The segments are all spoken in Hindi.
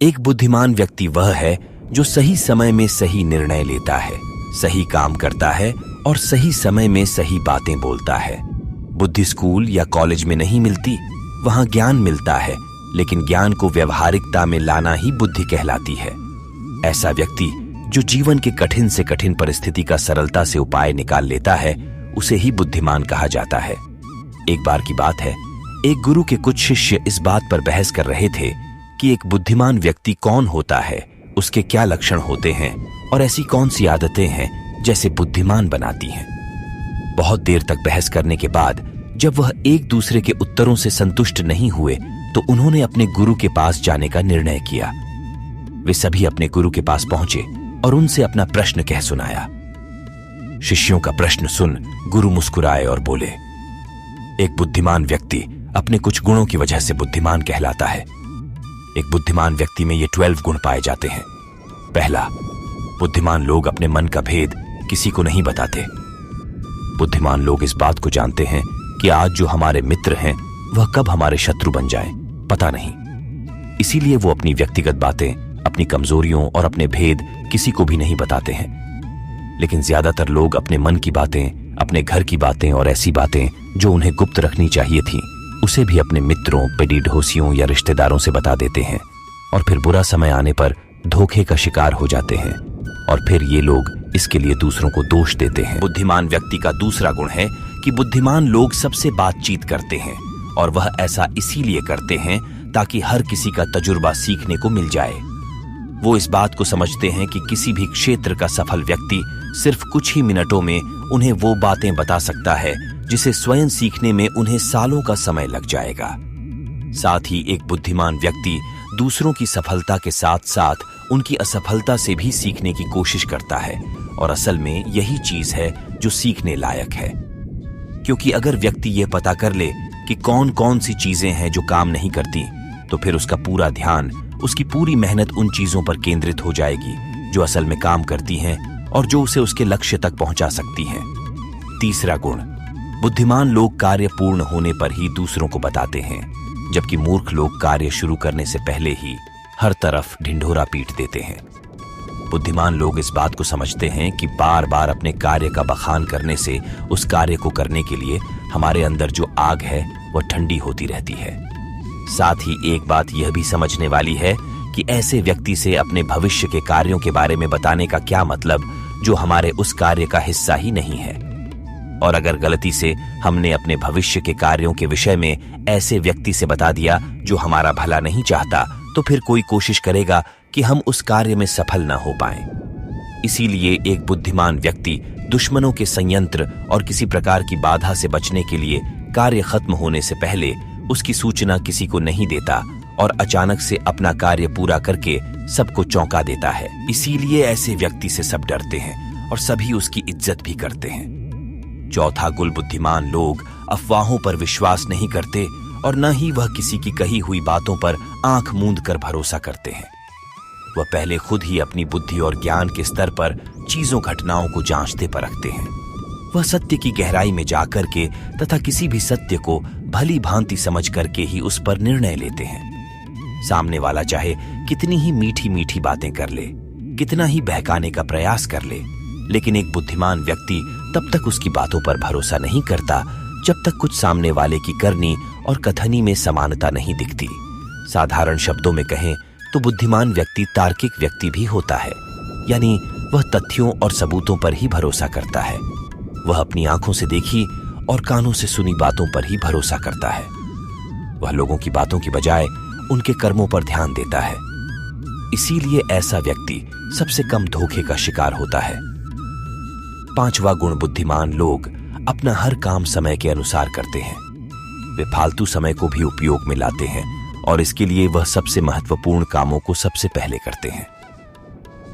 एक बुद्धिमान व्यक्ति वह है जो सही समय में सही निर्णय लेता है, सही काम करता है और सही समय में सही बातें बोलता है। बुद्धि स्कूल या कॉलेज में नहीं मिलती, वहां ज्ञान मिलता है, लेकिन ज्ञान को व्यवहारिकता में लाना ही बुद्धि कहलाती है। ऐसा व्यक्ति जो जीवन के कठिन से कठिन परिस्थिति का सरलता से उपाय निकाल लेता है, उसे ही बुद्धिमान कहा जाता है। एक बार की बात है, एक गुरु के कुछ शिष्य इस बात पर बहस कर रहे थे कि एक बुद्धिमान व्यक्ति कौन होता है, उसके क्या लक्षण होते हैं और ऐसी कौन सी आदतें हैं जैसे बुद्धिमान बनाती हैं। बहुत देर तक बहस करने के बाद जब वह एक दूसरे के उत्तरों से संतुष्ट नहीं हुए तो उन्होंने अपने गुरु के पास जाने का निर्णय किया। वे सभी अपने गुरु के पास पहुंचे और उनसे अपना प्रश्न कह सुनाया। शिष्यों का प्रश्न सुन गुरु मुस्कुराए और बोले, एक बुद्धिमान व्यक्ति अपने कुछ गुणों की वजह से बुद्धिमान कहलाता है। एक बुद्धिमान व्यक्ति में ये 12 गुण पाए जाते हैं। पहला, बुद्धिमान लोग अपने मन का भेद किसी को नहीं बताते। बुद्धिमान लोग इस बात को जानते हैं कि आज जो हमारे मित्र हैं वह कब हमारे शत्रु बन जाएं, पता नहीं। इसीलिए वो अपनी व्यक्तिगत बातें, अपनी कमजोरियों और अपने भेद किसी को भी नहीं बताते हैं। लेकिन ज्यादातर लोग अपने मन की बातें, अपने घर की बातें और ऐसी बातें जो उन्हें गुप्त रखनी चाहिए थी, उसे भी अपने मित्रों, पेडीढोसियों या रिश्तेदारों से बता देते हैं और फिर बुरा समय आने पर धोखे का शिकार हो जाते हैं और फिर ये लोग इसके लिए दूसरों को दोष देते हैं। बुद्धिमान व्यक्ति का दूसरा गुण है कि बुद्धिमान लोग सबसे बातचीत करते हैं और वह ऐसा इसीलिए करते हैं ताकि हर किसी का तजुर्बा सीखने को मिल जाए। वो इस बात को समझते हैं कि किसी भी क्षेत्र का सफल व्यक्ति सिर्फ कुछ ही मिनटों में उन्हें वो बातें बता सकता है जिसे स्वयं सीखने में उन्हें सालों का समय लग जाएगा। साथ ही एक बुद्धिमान व्यक्ति दूसरों की सफलता के साथ साथ उनकी असफलता से भी सीखने की कोशिश करता है और असल में यही चीज है जो सीखने लायक है। क्योंकि अगर व्यक्ति ये पता कर ले कि कौन कौन सी चीजें हैं जो काम नहीं करती, तो फिर उसका पूरा ध्यान, उसकी पूरी मेहनत उन चीजों पर केंद्रित हो जाएगी जो असल में काम करती हैं और जो उसे उसके लक्ष्य तक पहुंचा सकती हैं। तीसरा गुण, बुद्धिमान लोग कार्य पूर्ण होने पर ही दूसरों को बताते हैं, जबकि मूर्ख लोग कार्य शुरू करने से पहले ही हर तरफ ढिंढोरा पीट देते हैं। बुद्धिमान लोग इस बात को समझते हैं कि बार बार अपने कार्य का बखान करने से उस कार्य को करने के लिए हमारे अंदर जो आग है वह ठंडी होती रहती है। साथ ही एक बात यह भी समझने वाली है कि ऐसे व्यक्ति से अपने भविष्य के कार्यों के बारे में बताने का क्या मतलब, जो हमारे उस कार्य का हिस्सा ही नहीं है। और अगर गलती से हमने अपने भविष्य के कार्यों के विषय में ऐसे व्यक्ति से बता दिया जो हमारा भला नहीं चाहता, तो फिर कोई कोशिश करेगा कि हम उस कार्य में सफल न हो पाएं। इसीलिए एक बुद्धिमान व्यक्ति दुश्मनों के संयंत्र और किसी प्रकार की बाधा से बचने के लिए कार्य खत्म होने से पहले उसकी सूचना किसी को नहीं देता और अचानक से अपना कार्य पूरा करके सबको चौंका देता है। इसीलिए ऐसे व्यक्ति से सब डरते हैं और सभी उसकी इज्जत भी करते हैं। चौथा गुण, बुद्धिमान लोग अफवाहों पर विश्वास नहीं करते और न ही वह किसी की कही हुई बातों पर आंख मूंद कर भरोसा करते हैं। वह पहले खुद ही अपनी बुद्धि और ज्ञान के स्तर पर चीजों घटनाओं को जांचते परखते हैं। वह सत्य की गहराई में जाकर के तथा किसी भी सत्य को भली भांति समझ करके ही उस पर निर्णय लेते हैं। सामने वाला चाहे कितनी ही मीठी मीठी बातें कर ले, कितना ही बहकाने का प्रयास कर ले, लेकिन एक बुद्धिमान व्यक्ति तब तक उसकी बातों पर भरोसा नहीं करता जब तक कुछ सामने वाले की करनी और कथनी में समानता नहीं दिखती। साधारण शब्दों में कहें तो बुद्धिमान व्यक्ति तार्किक व्यक्ति भी होता है, यानी वह तथ्यों और सबूतों पर ही भरोसा करता है। वह अपनी आंखों से देखी और कानों से सुनी बातों पर ही भरोसा करता है। वह लोगों की बातों की बजाय उनके कर्मों पर ध्यान देता है। इसीलिए ऐसा व्यक्ति सबसे कम धोखे का शिकार होता है। पांचवा गुण, बुद्धिमान लोग अपना हर काम समय के अनुसार करते हैं। वे फालतू समय को भी उपयोग में लाते हैं और इसके लिए वह सबसे महत्वपूर्ण कामों को सबसे पहले करते हैं।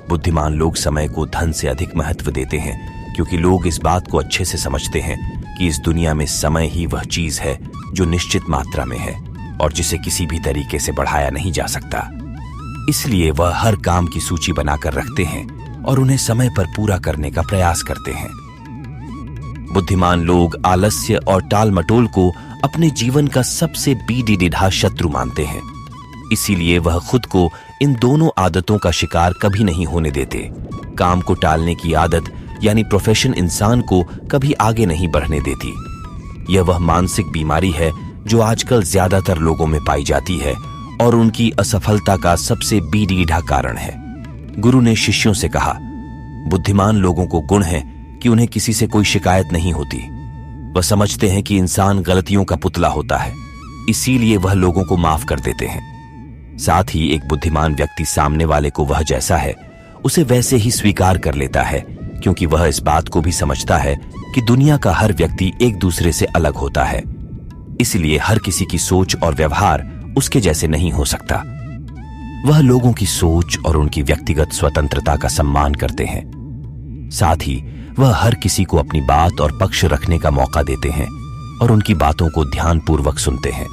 बुद्धिमान लोग समय को धन से अधिक महत्व देते हैं, क्योंकि लोग इस बात को अच्छे से समझते हैं कि इस दुनिया में समय ही वह चीज है जो निश्चित मात्रा में है और जिसे किसी भी तरीके से बढ़ाया नहीं जा सकता। इसलिए वह हर काम की सूची बनाकर रखते हैं और उन्हें समय पर पूरा करने का प्रयास करते हैं। बुद्धिमान लोग आलस्य और टाल मटोल को अपने जीवन का सबसे बीडीडिढ़ा शत्रु मानते हैं। इसीलिए वह खुद को इन दोनों आदतों का शिकार कभी नहीं होने देते। काम को टालने की आदत यानी प्रोफेशन इंसान को कभी आगे नहीं बढ़ने देती। यह वह मानसिक बीमारी है जो आजकल ज्यादातर लोगों में पाई जाती है और उनकी असफलता का सबसे बीडीढ़ा कारण है। गुरु ने शिष्यों से कहा, बुद्धिमान लोगों को गुण है कि उन्हें किसी से कोई शिकायत नहीं होती। वह समझते हैं कि इंसान गलतियों का पुतला होता है, इसीलिए वह लोगों को माफ कर देते हैं। साथ ही एक बुद्धिमान व्यक्ति सामने वाले को वह जैसा है उसे वैसे ही स्वीकार कर लेता है, क्योंकि वह इस बात को भी समझता है कि दुनिया का हर व्यक्ति एक दूसरे से अलग होता है। इसलिए हर किसी की सोच और व्यवहार उसके जैसे नहीं हो सकता। वह लोगों की सोच और उनकी व्यक्तिगत स्वतंत्रता का सम्मान करते हैं। साथ ही वह हर किसी को अपनी बात और पक्ष रखने का मौका देते हैं और उनकी बातों को ध्यानपूर्वक सुनते हैं।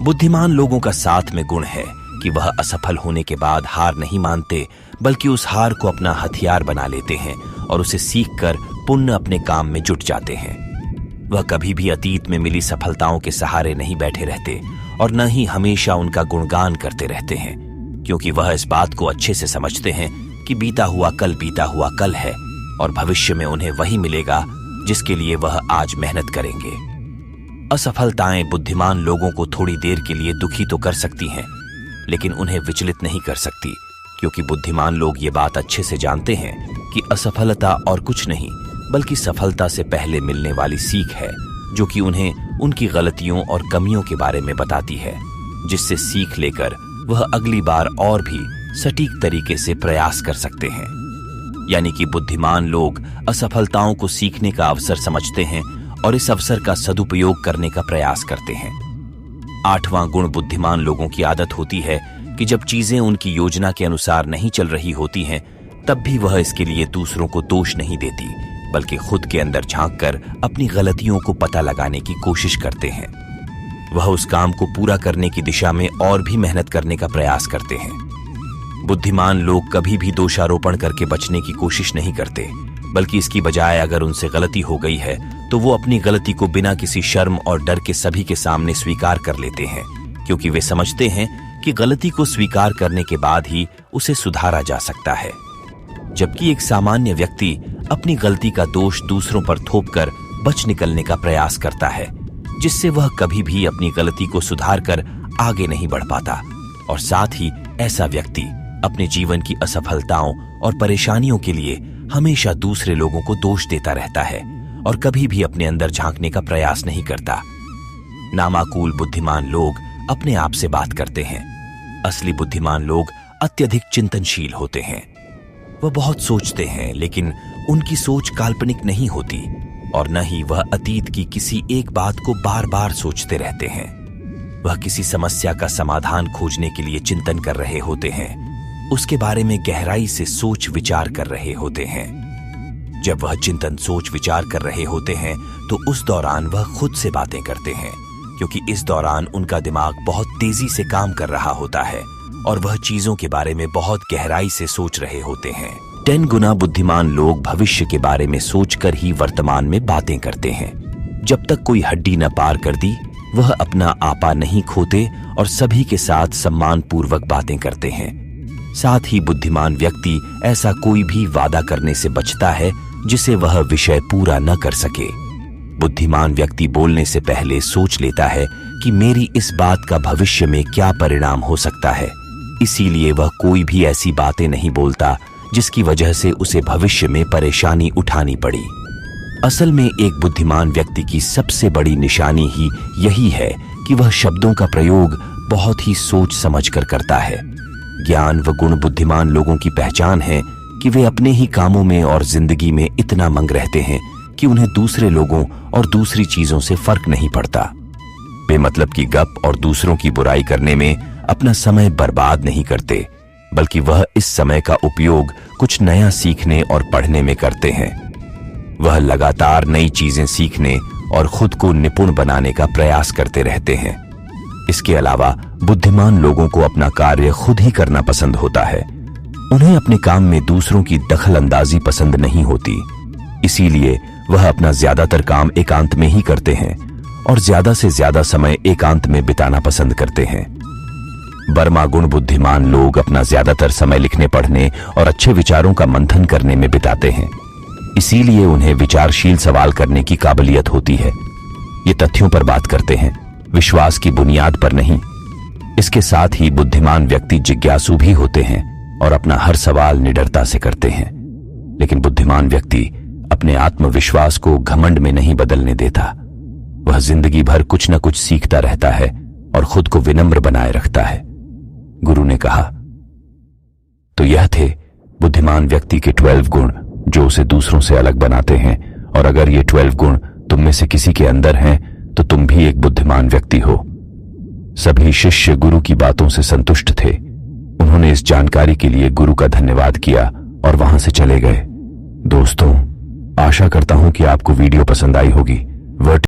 बुद्धिमान लोगों का साथ में गुण है कि वह असफल होने के बाद हार नहीं मानते, बल्कि उस हार को अपना हथियार बना लेते हैं और उसे सीखकर पुनः अपने काम में जुट जाते हैं। वह कभी भी अतीत में मिली सफलताओं के सहारे नहीं बैठे रहते और न ही हमेशा उनका गुणगान करते रहते हैं, क्योंकि वह इस बात को अच्छे से समझते हैं कि बीता हुआ कल है और भविष्य में उन्हें वही मिलेगा जिसके लिए वह आज मेहनत करेंगे। असफलताएं बुद्धिमान लोगों को थोड़ी देर के लिए दुखी तो कर सकती हैं, लेकिन उन्हें विचलित नहीं कर सकती, क्योंकि बुद्धिमान लोग ये बात अच्छे से जानते हैं कि असफलता और कुछ नहीं बल्कि सफलता से पहले मिलने वाली सीख है, जो कि उन्हें उनकी गलतियों और कमियों के बारे में बताती है, जिससे सीख लेकर वह अगली बार और भी सटीक तरीके से प्रयास कर सकते हैं। यानी कि बुद्धिमान लोग असफलताओं को सीखने का अवसर समझते हैं और इस अवसर का सदुपयोग करने का प्रयास करते हैं। 8वां गुण बुद्धिमान लोगों की आदत होती है कि जब चीजें उनकी योजना के अनुसार नहीं चल रही होती हैं, तब भी वह इसके लिए दूसरों को दोष नहीं देती, बल्कि खुद के अंदर झांककर अपनी गलतियों को पता लगाने की कोशिश करते हैं। वह उस काम को पूरा करने की दिशा में और भी मेहनत करने का प्रयास करते हैं। बुद्धिमान लोग कभी भी दोषारोपण करके बचने की कोशिश नहीं करते, बल्कि इसकी बजाय अगर उनसे गलती हो गई है तो वो अपनी गलती को बिना किसी शर्म और डर के सभी के सामने स्वीकार कर लेते हैं, क्योंकि वे समझते हैं कि गलती को स्वीकार करने के बाद ही उसे सुधारा जा सकता है। जबकि एक सामान्य व्यक्ति अपनी गलती का दोष दूसरों पर थोपकर बच निकलने का प्रयास करता है, जिससे वह कभी भी अपनी गलती को सुधार कर आगे नहीं बढ़ पाता। और साथ ही ऐसा व्यक्ति अपने जीवन की असफलताओं और परेशानियों के लिए हमेशा दूसरे लोगों को दोष देता रहता है और कभी भी अपने अंदर झांकने का प्रयास नहीं करता। नामाकूल बुद्धिमान लोग अपने आप से बात करते हैं। असली बुद्धिमान लोग अत्यधिक चिंतनशील होते हैं। वह बहुत सोचते हैं, लेकिन उनकी सोच काल्पनिक नहीं होती और न ही वह अतीत की किसी एक बात को बार बार सोचते रहते हैं। वह किसी समस्या का समाधान खोजने के लिए चिंतन कर रहे होते हैं, उसके बारे में गहराई से सोच विचार कर रहे होते हैं। जब वह चिंतन सोच विचार कर रहे होते हैं तो उस दौरान वह खुद से बातें करते हैं, क्योंकि इस दौरान उनका दिमाग बहुत तेजी से काम कर रहा होता है और वह चीजों के बारे में बहुत गहराई से सोच रहे होते हैं। 10 गुना बुद्धिमान लोग भविष्य के बारे में सोचकर ही वर्तमान में बातें करते हैं। जब तक कोई हड्डी न पार कर दी, वह अपना आपा नहीं खोते और सभी के साथ सम्मान पूर्वक बातें करते हैं। साथ ही बुद्धिमान व्यक्ति ऐसा कोई भी वादा करने से बचता है जिसे वह विषय पूरा न कर सके। बुद्धिमान व्यक्ति बोलने से पहले सोच लेता है कि मेरी इस बात का भविष्य में क्या परिणाम हो सकता है, इसीलिए वह कोई भी ऐसी बातें नहीं बोलता जिसकी वजह से उसे भविष्य में परेशानी उठानी पड़ी। असल में एक बुद्धिमान व्यक्ति की सबसे बड़ी निशानी ही यही है कि वह शब्दों का प्रयोग बहुत ही सोच समझकर करता है। ज्ञान व गुण बुद्धिमान लोगों की पहचान है कि वे अपने ही कामों में और जिंदगी में इतना मंग रहते हैं कि उन्हें दूसरे लोगों और दूसरी चीजों से फर्क नहीं पड़ता। बेमतलब की गप और दूसरों की बुराई करने में अपना समय बर्बाद नहीं करते, बल्कि वह इस समय का उपयोग कुछ नया सीखने और पढ़ने में करते हैं। वह लगातार नई चीजें सीखने और खुद को निपुण बनाने का प्रयास करते रहते हैं। इसके अलावा बुद्धिमान लोगों को अपना कार्य खुद ही करना पसंद होता है। उन्हें अपने काम में दूसरों की दखल अंदाजी पसंद नहीं होती, इसीलिए वह अपना ज्यादातर काम एकांत में ही करते हैं और ज्यादा से ज्यादा समय एकांत में बिताना पसंद करते हैं। बर्मा गुण बुद्धिमान लोग अपना ज्यादातर समय लिखने पढ़ने और अच्छे विचारों का मंथन करने में बिताते हैं। इसीलिए उन्हें विचारशील सवाल करने की काबिलियत होती है। ये तथ्यों पर बात करते हैं, विश्वास की बुनियाद पर नहीं। इसके साथ ही बुद्धिमान व्यक्ति जिज्ञासु भी होते हैं और अपना हर सवाल निडरता से करते हैं। लेकिन बुद्धिमान व्यक्ति अपने आत्मविश्वास को घमंड में नहीं बदलने देता। वह जिंदगी भर कुछ न कुछ सीखता रहता है और खुद को विनम्र बनाए रखता है। गुरु ने कहा, तो यह थे बुद्धिमान व्यक्ति के 12 गुण जो उसे दूसरों से अलग बनाते हैं। और अगर ये 12 गुण तुम में से किसी के अंदर हैं तो तुम भी एक बुद्धिमान व्यक्ति हो। सभी शिष्य गुरु की बातों से संतुष्ट थे। उन्होंने इस जानकारी के लिए गुरु का धन्यवाद किया और वहां से चले गए। दोस्तों, आशा करता हूं कि आपको वीडियो पसंद आई होगी।